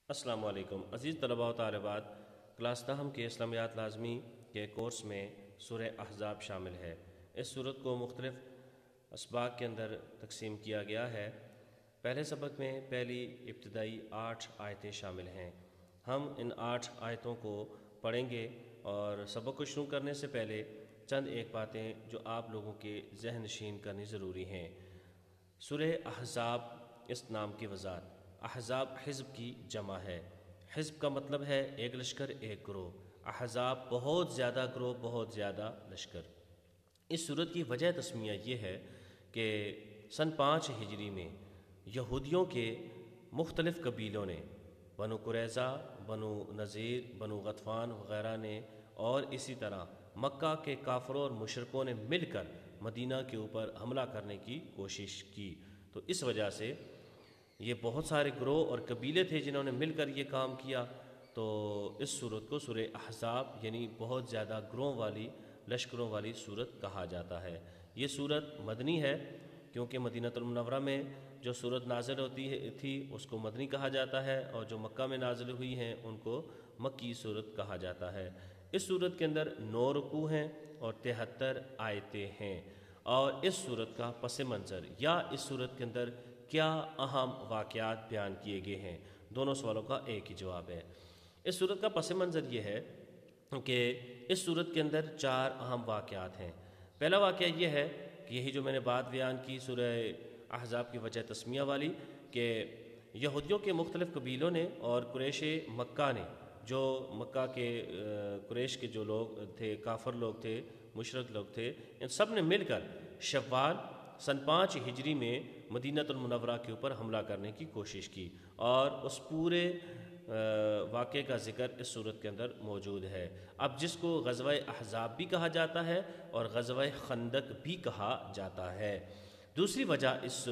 السلام علیکم عزیز طلباء و طالبات، کلاس تاہم کے اسلامیات لازمی کے کورس میں سورہ احزاب شامل ہے۔ اس سورت کو مختلف اسباق کے اندر تقسیم کیا گیا ہے۔ پہلے سبق میں پہلی ابتدائی 8 آیتیں شامل ہیں۔ ہم ان 8 آیتوں کو پڑھیں گے اور سبق کو شروع کرنے سے پہلے چند ایک باتیں جو آپ لوگوں کے ذہن نشین کرنی ضروری ہیں۔ سورہ احزاب اس نام کی وضاحت۔ احزاب حزب کی جمع ہے۔ حزب کا مطلب ہے ایک لشکر، ایک گروہ۔ احزاب بہت زیادہ گروہ، بہت زیادہ لشکر۔ اس سورت کی وجہ تسمیہ یہ ہے کہ سن 5 ہجری میں یہودیوں کے مختلف قبیلوں نے، بنو قریظہ، بنو نذیر، بنو غطفان وغیرہ نے، اور اسی طرح مکہ کے کافروں اور مشرکوں نے مل کر مدینہ کے اوپر حملہ کرنے کی کوشش کی۔ تو اس وجہ سے یہ بہت سارے گروہ اور قبیلے تھے جنہوں نے مل کر یہ کام کیا، تو اس سورت کو سورہ احزاب یعنی بہت زیادہ گروہوں والی، لشکروں والی سورت کہا جاتا ہے۔ یہ سورت مدنی ہے کیونکہ مدینہ المنورہ میں جو سورت نازل ہوتی تھی اس کو مدنی کہا جاتا ہے، اور جو مکہ میں نازل ہوئی ہیں ان کو مکی سورت کہا جاتا ہے۔ اس سورت کے اندر 9 رکوع ہیں اور 73 آیتیں ہیں۔ اور اس سورت کا پس منظر یا اس سورت کے اندر کیا اہم واقعات بیان کیے گئے ہیں، دونوں سوالوں کا ایک ہی جواب ہے۔ اس سورت کا پس منظر یہ ہے کہ اس سورت کے اندر 4 اہم واقعات ہیں۔ پہلا واقعہ یہ ہے کہ یہی جو میں نے بات بیان کی سورہ احزاب کی وجہ تسمیہ والی، کہ یہودیوں کے مختلف قبیلوں نے اور قریش مکہ نے، جو مکہ کے قریش کے جو لوگ تھے، کافر لوگ تھے، مشرک لوگ تھے، ان سب نے مل کر شوال سن 5 ہجری میں مدینہ المنورہ کے اوپر حملہ کرنے کی کوشش کی، اور اس پورے واقعے کا ذکر اس صورت کے اندر موجود ہے۔ اب جس کو غزوہ احزاب بھی کہا جاتا ہے اور غزوہ خندق بھی کہا جاتا ہے۔ دوسری وجہ، اس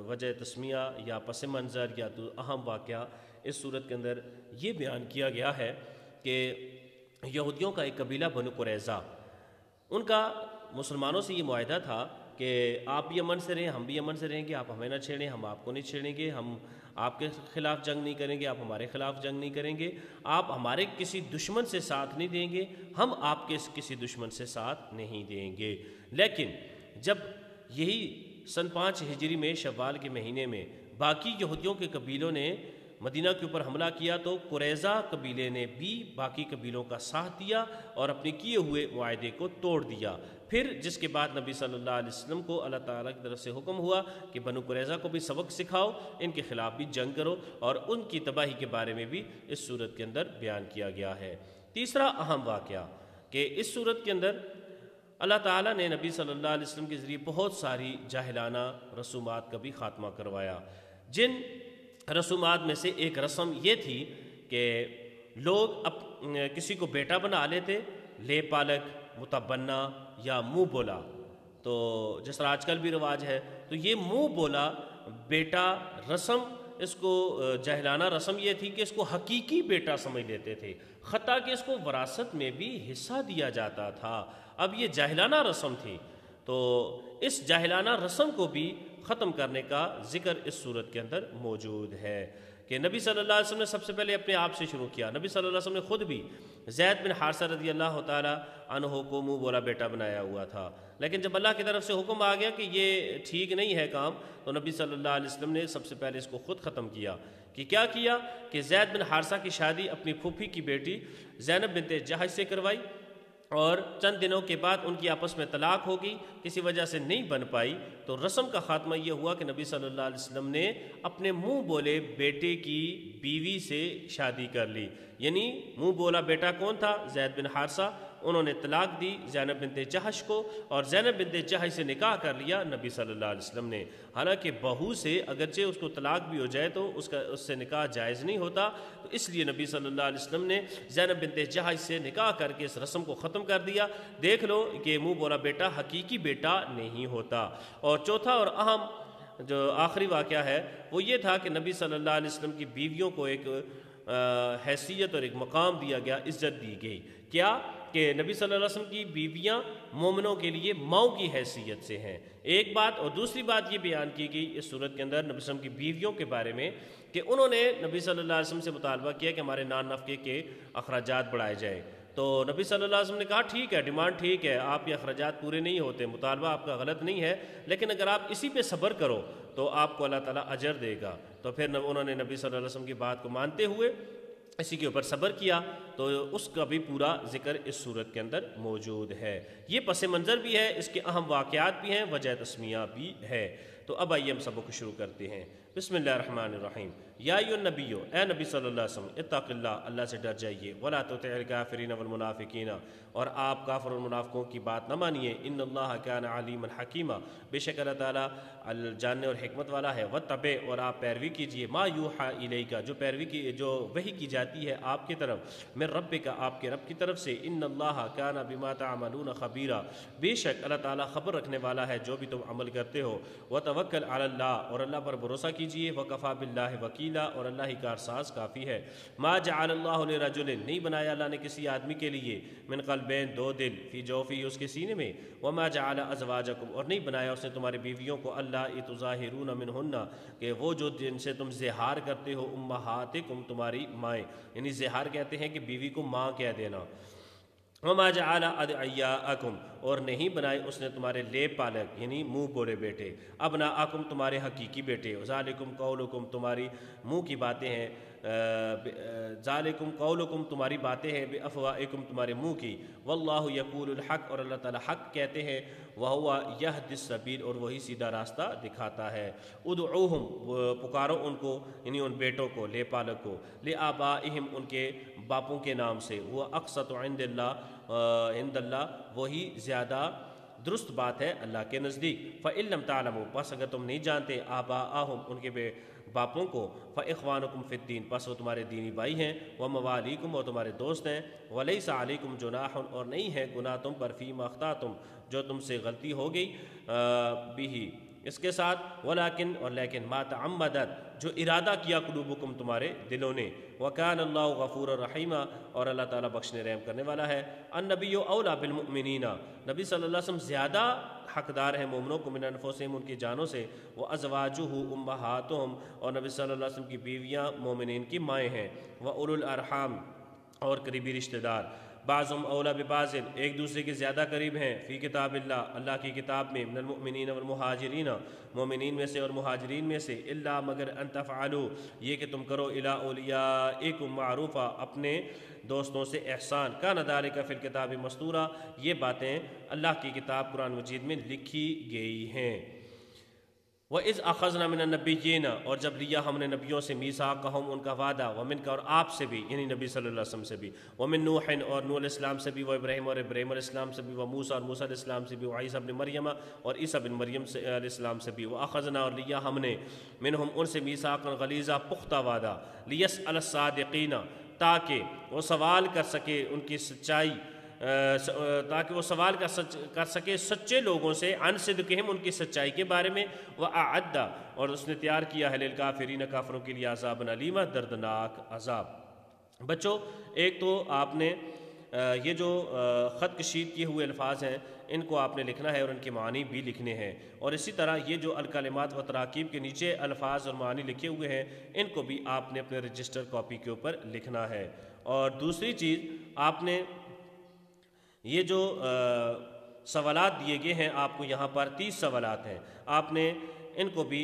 وجہ تسمیہ یا پس منظر یا اہم واقعہ اس صورت کے اندر یہ بیان کیا گیا ہے کہ یہودیوں کا ایک قبیلہ بنو قریظہ، ان کا مسلمانوں سے یہ معاہدہ تھا کہ آپ بھی امن سے رہیں، ہم بھی امن سے رہیں گے، آپ ہمیں نہ چھیڑیں، ہم آپ کو نہیں چھیڑیں گے، ہم آپ کے خلاف جنگ نہیں کریں گے، آپ ہمارے خلاف جنگ نہیں کریں گے، آپ ہمارے کسی دشمن سے ساتھ نہیں دیں گے، ہم آپ کے کسی دشمن سے ساتھ نہیں دیں گے۔ لیکن جب یہی سن 5 ہجری میں شوال کے مہینے میں باقی یہودیوں کے قبیلوں نے مدینہ کے اوپر حملہ کیا، تو قریظہ قبیلے نے بھی باقی قبیلوں کا ساتھ دیا اور اپنے کیے ہوئے معاہدے کو توڑ دیا۔ پھر جس کے بعد نبی صلی اللہ علیہ وسلم کو اللہ تعالیٰ کی طرف سے حکم ہوا کہ بنو قریظہ کو بھی سبق سکھاؤ، ان کے خلاف بھی جنگ کرو، اور ان کی تباہی کے بارے میں بھی اس صورت کے اندر بیان کیا گیا ہے۔ تیسرا اہم واقعہ کہ اس صورت کے اندر اللہ تعالیٰ نے نبی صلی اللہ علیہ وسلم کے ذریعے بہت ساری جاہلانہ رسومات کا بھی خاتمہ کروایا۔ جن رسومات میں سے ایک رسم یہ تھی کہ لوگ کسی کو بیٹا بنا لیتے، لے پالک، متبنہ یا منہ بولا، تو جس طرح آج کل بھی رواج ہے، تو یہ منہ بولا بیٹا رسم، اس کو جاہلانہ رسم یہ تھی کہ اس کو حقیقی بیٹا سمجھ لیتے تھے، حتیٰ کہ اس کو وراثت میں بھی حصہ دیا جاتا تھا۔ اب یہ جاہلانہ رسم تھی، تو اس جاہلانہ رسم کو بھی ختم کرنے کا ذکر اس صورت کے اندر موجود ہے کہ نبی صلی اللہ علیہ وسلم نے سب سے پہلے اپنے آپ سے شروع کیا۔ نبی صلی اللہ علیہ وسلم نے خود بھی زید بن حارثہ رضی اللہ تعالیٰ عنہ کو منہ بولا بیٹا بنایا ہوا تھا، لیکن جب اللہ کی طرف سے حکم آ گیا کہ یہ ٹھیک نہیں ہے کام، تو نبی صلی اللہ علیہ وسلم نے سب سے پہلے اس کو خود ختم کیا۔ کہ کیا کیا کہ زید بن حارثہ کی شادی اپنی پھوپھی کی بیٹی زینب بنت جحش سے کروائی، اور چند دنوں کے بعد ان کی آپس میں طلاق ہو گئی، کسی وجہ سے نہیں بن پائی، تو رسم کا خاتمہ یہ ہوا کہ نبی صلی اللہ علیہ وسلم نے اپنے منہ بولے بیٹے کی بیوی سے شادی کر لی۔ یعنی منہ بولا بیٹا کون تھا؟ زید بن حارثہ، انہوں نے طلاق دی زینب بنت جحش کو، اور زینب بنت جحش سے نکاح کر لیا نبی صلی اللہ علیہ وسلم نے۔ حالانکہ بہو سے اگرچہ اس کو طلاق بھی ہو جائے تو اس سے نکاح جائز نہیں ہوتا، تو اس لیے نبی صلی اللہ علیہ وسلم نے زینب بنت جحش سے نکاح کر کے اس رسم کو ختم کر دیا۔ دیکھ لو کہ منہ بولا بیٹا حقیقی بیٹا نہیں ہوتا۔ اور چوتھا اور اہم جو آخری واقعہ ہے وہ یہ تھا کہ نبی صلی اللہ علیہ وسلم کی بیویوں کو ایک حیثیت اور ایک مقام دیا گیا، عزت دی گئی۔ کیا کہ نبی صلی اللہ علیہ وسلم کی بیویاں مومنوں کے لیے ماؤں کی حیثیت سے ہیں، ایک بات۔ اور دوسری بات یہ بیان کی گئی اس صورت کے اندر نبی صلی اللہ علیہ وسلم کی بیویوں کے بارے میں کہ انہوں نے نبی صلی اللہ علیہ وسلم سے مطالبہ کیا کہ ہمارے نان نفقے کے اخراجات بڑھائے جائیں، تو نبی صلی اللہ علیہ وسلم نے کہا ٹھیک ہے، ڈیمانڈ ٹھیک ہے، آپ کے اخراجات پورے نہیں ہوتے، مطالبہ آپ کا غلط نہیں ہے، لیکن اگر آپ اسی پہ صبر کرو تو آپ کو اللہ تعالیٰ اجر دے گا۔ تو پھر انہوں نے نبی صلی اللہ علیہ وسلم کی بات کو مانتے ہوئے اسی کے اوپر صبر کیا، تو اس کا بھی پورا ذکر اس صورت کے اندر موجود ہے۔ یہ پس منظر بھی ہے، اس کے اہم واقعات بھی ہیں، وجہ تسمیہ بھی ہے۔ تو اب آئیے ہم سبق شروع کرتے ہیں۔ بسم اللہ الرحمن الرحیم۔ یا ایھا النبی، اے نبی صلی اللہ علیہ وسلم، اتق اللہ، اللہ سے ڈر جائیے، ولا تطع الکافرین والمنافقین، اور آپ کافر اور منافقوں کی بات نہ مانیے، ان اللہ کان علیما حکیما، بے شک اللہ تعالیٰ جاننے اور حکمت والا ہے، واتبع، اور آپ پیروی کیجیے، ما یوحی الیک، جو وحی کی جاتی ہے آپ کی طرف، من ربک، آپ کے رب کی طرف سے، ان اللہ کان بما تعملون خبیرا، بے شک اللہ تعالیٰ خبر رکھنے والا ہے جو بھی تم عمل کرتے ہو، وتوکل علی اللہ، اور اللہ پر بھروسہ کیجیے، وکفی باللہ وکیلا، اور اللہ ہی کارساز کافی ہے۔ ما جعل اللہ لرجل، نہیں بنایا اللہ نے کسی آدمی کے لیے، من قلبین، دو دل، فی جوفی، اس کے سینے میں، وما جعل ازواجکم، اور نہیں بنایا اس نے تمہاری بیویوں کو، اللہ تظاہرون منہن، کہ وہ جو جن سے تم زہار کرتے ہو، امہاتکم، تمہاری مائیں، یعنی زہار کہتے ہیں کہ بیوی کو ماں کہہ دینا، وما جعل ادعیاءکم، اور نہیں بنائے اس نے تمہارے لیب پالک یعنی منہ بولے بیٹے، ابناءکم، تمہارے حقیقی بیٹے، ذالکم قولکم، تمہاری منہ کی باتیں ہیں، ذالکم قولکم، تمہاری باتیں ہیں، بافواہکم، تمہارے منہ کی، واللہ یقول الحق، اور اللہ تعالیٰ حق کہتے ہیں، وہو یہدی السبیل، اور وہی سیدھا راستہ دکھاتا ہے۔ ادعوہم، پکارو ان کو، یعنی ان بیٹوں کو، لے پالک کو، لآبائہم، ان کے باپوں کے نام سے، وہ اقسط عند اللہ، وہی زیادہ درست بات ہے اللہ کے نزدیک۔ فإن لم تعلموا، پس اگر تم نہیں جانتے، آباءہم، ان کے باپوں کو، فإخوانکم فی الدین، پس وہ تمہارے دینی بھائی ہیں، وموالیکم، اور تمہارے دوست ہیں، ولیس علیکم جناح، اور نہیں ہے گناہ تم پر، فیما اخطأتم، جو تم سے غلطی ہو گئی، بھی، اس کے ساتھ، ولیکن، اور لیکن، ما تعمدت، جو ارادہ کیا، قلوبکم، تمہارے دلوں نے، وکان اللہ غفور الرحیم، اور اللہ تعالیٰ بخشنے رحم کرنے والا ہے۔ النبی اولیٰ بالمؤمنین، نبی صلی اللہ علیہ وسلم زیادہ حقدار ہیں مومنوں کو، من انفسہم، ان کی جانوں سے، وازواجہ امہاتہم، اور نبی صلی اللہ علیہ وسلم کی بیویاں مومنین کی مائیں ہیں، واولو الارحام، اور قریبی رشتہ دار، بعضهم اولیٰ ببعض، ایک دوسرے کے زیادہ قریب ہیں، فی کتاب اللہ، اللہ کی کتاب میں، من المؤمنین والمہاجرین، مومنین میں سے اور مہاجرین میں سے، الا، مگر، ان تفعلوا، یہ کہ تم کرو، الی اولیائکم معروفا، اپنے دوستوں سے احسان، کان ذالک فی الکتاب مستورا، یہ باتیں اللہ کی کتاب قرآن مجید میں لکھی گئی ہیں۔ وَإِذْ أَخَذْنَا مِنَ النَّبِيِّينَ، اور جب لیا ہم نے نبیوں سے، میثاقہم، ان کا وعدہ، وَمِنْکَ، اور آپ سے بھی، یعنی نبی صلی اللہ علیہ وسلم سے بھی، وَمِن نوح، اور نوح علیہ السلام سے بھی، وَإِبْرَاہِیم، اور ابراہیم علیہ السلام سے بھی، وَموسیٰ، اور موسیٰ علیہ السلام سے بھی، وَعیسیٰ ابن مریم، اور عیسیٰ بن مریم علیہ السلام سے بھی، وَأَخَذْنَا، اور لیا ہم نے، منہم، ان سے، میثاقا غلیظا، پختہ وعدہ، لِيَسْأَلَ الصَّادِقِينَ، تاکہ وہ سوال کر سکے ان کی سچائی، تاکہ وہ سوال کر سکے سچے لوگوں سے، عن صدقہم، ان کی سچائی کے بارے میں، وَأَعَدَّ، اور اس نے تیار کیا ہے، للکافرین، کافروں کے لیے، عذابًا علیما، دردناک عذاب۔ بچوں، ایک تو آپ نے یہ جو خط کشید کیے ہوئے الفاظ ہیں ان کو آپ نے لکھنا ہے اور ان کے معنی بھی لکھنے ہیں، اور اسی طرح یہ جو الکلمات و تراکیب کے نیچے الفاظ اور معنی لکھے ہوئے ہیں ان کو بھی آپ نے اپنے رجسٹر کاپی کے اوپر لکھنا ہے۔ اور دوسری چیز، آپ نے یہ جو سوالات دیے گئے ہیں آپ کو، یہاں پر 30 سوالات ہیں، آپ نے ان کو بھی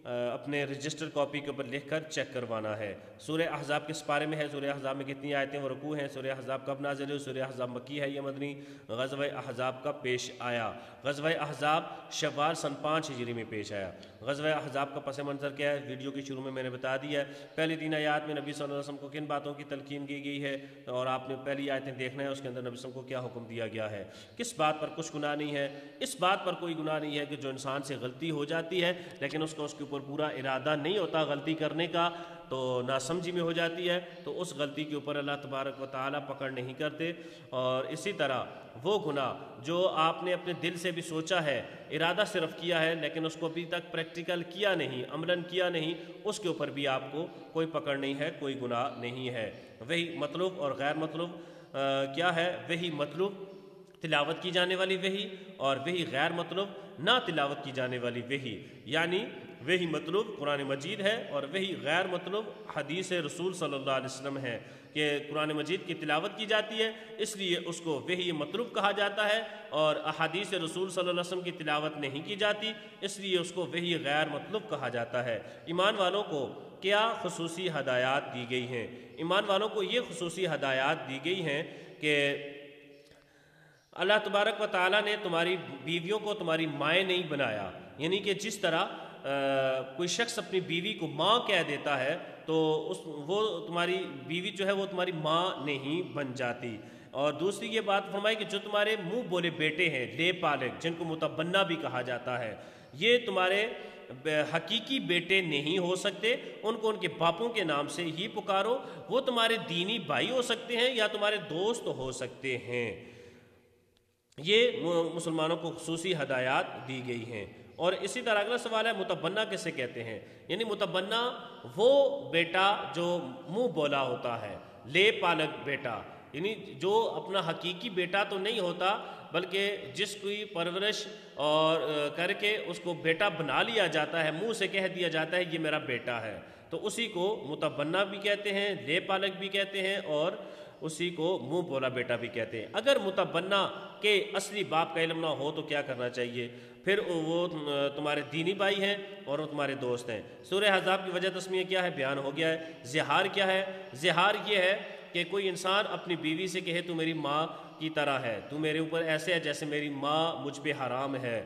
اپنے رجسٹر کاپی کے اوپر لکھ کر چیک کروانا ہے۔ سورہ احزاب کس پارے میں ہے، سورہ احزاب میں کتنی آیتیں و رکوع ہیں، سورہ احزاب کب نازل ہوئی، سورہ احزاب مکی ہے یا مدنی، غزوہ احزاب کب پیش آیا۔ غزوہ احزاب شوال سن 5 ہجری میں پیش آیا۔ غزوہ احزاب کا پس منظر کیا ہے، ویڈیو کے شروع میں میں نے بتا دیا ہے۔ پہلی 3 آیات میں نبی صلی اللہ علیہ وسلم کو کن باتوں کی تلقین کی گئی ہے، اور آپ نے پہلی آیتیں دیکھنا ہے، اس کے اندر نبی صلی اللہ علیہ وسلم کو کیا حکم دیا گیا ہے، کس بات پر کچھ گناہ نہیں ہے۔ اس بات پر کوئی گناہ نہیں ہے کہ جو انسان سے غلطی ہو جاتی ہے لیکن اس کا اس کے اوپر پورا ارادہ نہیں ہوتا غلطی کرنے کا، تو ناسمجھی میں ہو جاتی ہے، تو اس غلطی کے اوپر اللہ تبارک و تعالیٰ پکڑ نہیں کرتے۔ اور اسی طرح وہ گناہ جو آپ نے اپنے دل سے بھی سوچا ہے، ارادہ صرف کیا ہے لیکن اس کو ابھی تک پریکٹیکل کیا نہیں، عملاً کیا نہیں، اس کے اوپر بھی آپ کو کوئی پکڑ نہیں ہے، کوئی گناہ نہیں ہے۔ وہی مطلوب اور غیر مطلوب کیا ہے؟ وہی مطلوب تلاوت کی جانے والی وحی، اور وہی غیر مطلوب نہ تلاوت کی جانے والی وحی، یعنی وہی مطلوب قرآن مجید ہے اور وہی غیر مطلوب حدیث رسول صلی اللہ علیہ وسلم ہے کہ قرآن مجید کی تلاوت کی جاتی ہے اس لیے اس کو وحی مطلوب کہا جاتا ہے، اور احادیث رسول صلی اللہ علیہ وسلم کی تلاوت نہیں کی جاتی اس لیے اس کو وحی غیر مطلوب کہا جاتا ہے۔ ایمان والوں کو کیا خصوصی ہدایات دی گئی ہیں؟ ایمان والوں کو یہ خصوصی ہدایات دی گئی ہیں کہ اللہ تبارک و تعالیٰ نے تمہاری بیویوں کو تمہاری مائیں نہیں بنایا، یعنی کہ جس طرح کوئی شخص اپنی بیوی کو ماں کہہ دیتا ہے تو وہ تمہاری بیوی جو ہے وہ تمہاری ماں نہیں بن جاتی۔ اور دوسری یہ بات فرمائی کہ جو تمہارے منہ بولے بیٹے ہیں، لے پالک، جن کو متبنہ بھی کہا جاتا ہے، یہ تمہارے حقیقی بیٹے نہیں ہو سکتے، ان کو ان کے باپوں کے نام سے ہی پکارو، وہ تمہارے دینی بھائی ہو سکتے ہیں یا تمہارے دوست ہو سکتے ہیں۔ یہ مسلمانوں کو خصوصی ہدایات دی گئی ہیں۔ اور اسی طرح اگلا سوال ہے متبنہ کسے کہتے ہیں؟ یعنی متبنہ وہ بیٹا جو منہ بولا ہوتا ہے، لے پالک بیٹا، یعنی جو اپنا حقیقی بیٹا تو نہیں ہوتا بلکہ جس کی پرورش اور کر کے اس کو بیٹا بنا لیا جاتا ہے، منہ سے کہہ دیا جاتا ہے یہ میرا بیٹا ہے، تو اسی کو متبنہ بھی کہتے ہیں، لے پالک بھی کہتے ہیں، اور اسی کو منہ بولا بیٹا بھی کہتے ہیں۔ اگر متبنہ کے اصلی باپ کا علم نہ ہو تو کیا کرنا چاہیے؟ پھر وہ تمہارے دینی بھائی ہیں اور وہ تمہارے دوست ہیں۔ سورہ احزاب کی وجہ تسمیہ کیا ہے؟ بیان ہو گیا ہے۔ زہار کیا ہے؟ زہار یہ ہے کہ کوئی انسان اپنی بیوی سے کہے تو میری ماں کی طرح ہے، تو میرے اوپر ایسے ہے جیسے میری ماں مجھ پہ حرام ہے،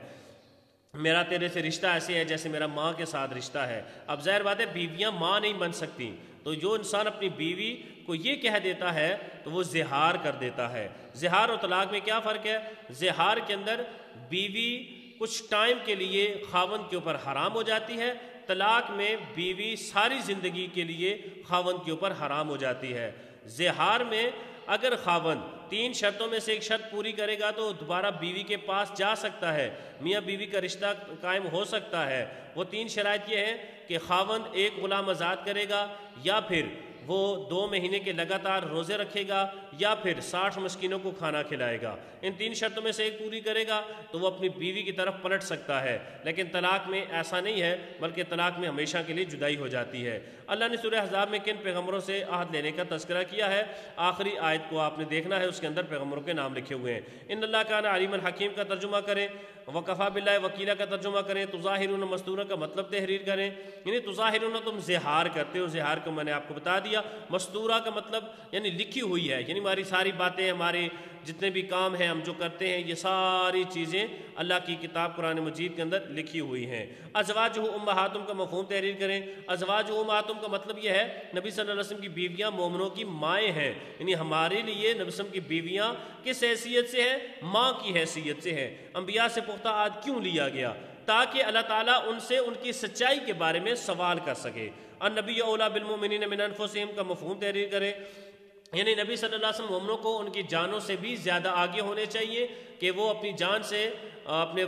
میرا تیرے سے رشتہ ایسے ہے جیسے میرا ماں کے ساتھ رشتہ ہے۔ اب ظاہر بات ہے بیویاں ماں نہیں بن سکتی، تو جو انسان اپنی بیوی کو یہ کہہ دیتا ہے تو وہ زہار کر دیتا ہے۔ زہار اور طلاق میں کیا فرق ہے؟ زہار کے اندر بیوی کچھ ٹائم کے لیے خاوند کے اوپر حرام ہو جاتی ہے، طلاق میں بیوی ساری زندگی کے لیے خاوند کے اوپر حرام ہو جاتی ہے۔ زہار میں اگر خاوند 3 شرطوں میں سے ایک شرط پوری کرے گا تو دوبارہ بیوی کے پاس جا سکتا ہے، میاں بیوی کا رشتہ قائم ہو سکتا ہے۔ وہ 3 شرائط یہ ہیں کہ خاوند 1 غلام آزاد کرے گا، یا پھر وہ 2 مہینے کے لگاتار روزے رکھے گا، یا پھر 60 مسکینوں کو کھانا کھلائے گا۔ ان 3 شرطوں میں سے ایک پوری کرے گا تو وہ اپنی بیوی کی طرف پلٹ سکتا ہے، لیکن طلاق میں ایسا نہیں ہے، بلکہ طلاق میں ہمیشہ کے لیے جدائی ہو جاتی ہے۔ اللہ نے سورہ احزاب میں کن پیغمبروں سے عہد لینے کا تذکرہ کیا ہے؟ آخری آیت کو آپ نے دیکھنا ہے، اس کے اندر پیغمبروں کے نام لکھے ہوئے ہیں۔ ان اللہ کان علیم الحکیم کا ترجمہ کریں، وکفا باللہ وکیلا کا ترجمہ کریں، تظاہرون مستورہ کا مطلب تحریر کریں، یعنی تظاہرون تم زہار کرتے ہو، زہار کو میں نے آپ کو بتا دیا، مستورہ کا مطلب یعنی لکھی ہوئی ہے، یعنی ہماری ساری باتیں، ہمارے جتنے بھی کام ہیں ہم جو کرتے ہیں، یہ ساری چیزیں اللہ کی کتاب قرآن مجید کے اندر لکھی ہوئی ہیں۔ ازواجہ امہاتم کا مفہوم تحریر کریں۔ ازواجہ امہاتم کا مطلب یہ ہے نبی صلی اللہ علیہ وسلم کی بیویاں مومنوں کی مائیں ہیں، یعنی ہمارے لیے نبی صلی اللہ علیہ وسلم کی بیویاں کس حیثیت سے ہیں؟ ماں کی حیثیت سے ہیں۔ انبیاء سے پختہ عہد کیوں لیا گیا؟ تاکہ اللہ تعالیٰ ان سے ان کی سچائی کے بارے میں سوال کر سکے۔ النبی اولیٰ بالمؤمنین من انفسہم کا مفہوم تحریر کریں، یعنی نبی صلی اللہ علیہ وسلم مومنوں کو ان کی جانوں سے بھی زیادہ آگے ہونے چاہیے کہ وہ اپنی جان سے، اپنے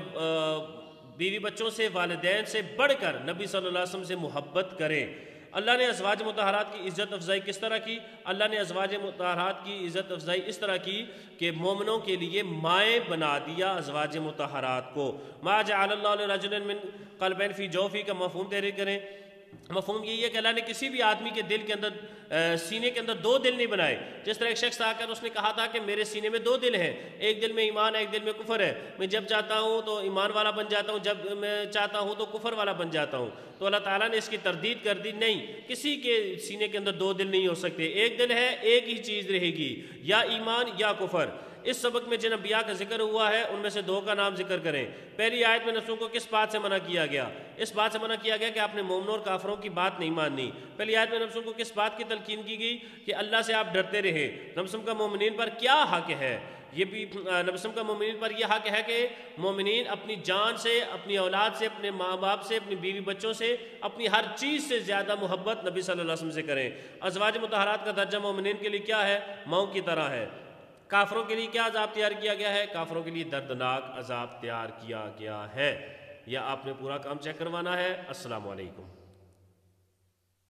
بیوی بچوں سے، والدین سے بڑھ کر نبی صلی اللہ علیہ وسلم سے محبت کریں۔ اللہ نے ازواج مطہرات کی عزت افزائی کس طرح کی؟ اللہ نے ازواج مطہرات کی عزت افزائی اس طرح کی کہ مومنوں کے لیے مائیں بنا دیا ازواج مطہرات کو۔ ما جعل اللہ لرجل من قلبین فی جوفی کا مفہوم تحریر کریں۔ مفہوم یہی ہے کہ اللہ نے کسی بھی آدمی کے دل کے اندر، سینے کے اندر 2 دل نہیں بنائے۔ جس طرح ایک شخص آ کر اس نے کہا تھا کہ میرے سینے میں 2 دل ہیں، ایک دل میں ایمان ہے، ایک دل میں کفر ہے، میں جب چاہتا ہوں تو ایمان والا بن جاتا ہوں، جب میں چاہتا ہوں تو کفر والا بن جاتا ہوں۔ تو اللہ تعالیٰ نے اس کی تردید کر دی، نہیں، کسی کے سینے کے اندر 2 دل نہیں ہو سکتے، ایک دل ہے، ایک ہی چیز رہے گی، یا ایمان یا کفر۔ اس سبق میں جن انبیاء کا ذکر ہوا ہے ان میں سے 2 کا نام ذکر کریں۔ پہلی آیت میں نفسوں کو کس بات سے منع کیا گیا؟ اس بات سے منع کیا گیا کہ آپ نے مومنوں اور کافروں کی بات نہیں ماننی۔ پہلی آیت میں نفسوں کو کس بات کی تلقین کی گئی؟ کہ اللہ سے آپ ڈرتے رہے۔ نفسوں کا مومنین پر کیا حق ہے؟ یہ بھی نبی صلی اللہ علیہ وسلم کا مومنین پر یہ حق ہے کہ مومنین اپنی جان سے، اپنی اولاد سے، اپنے ماں باپ سے، اپنی بیوی بچوں سے، اپنی ہر چیز سے زیادہ محبت نبی صلی اللہ علیہ وسلم سے کریں۔ ازواج مطہرات کا درجہ مومنین کے لیے کیا ہے؟ مئو کی طرح ہے۔ کافروں کے لیے کیا عذاب تیار کیا گیا ہے؟ کافروں کے لیے دردناک عذاب تیار کیا گیا ہے۔ یا آپ نے پورا کام چیک کروانا ہے۔ السلام علیکم۔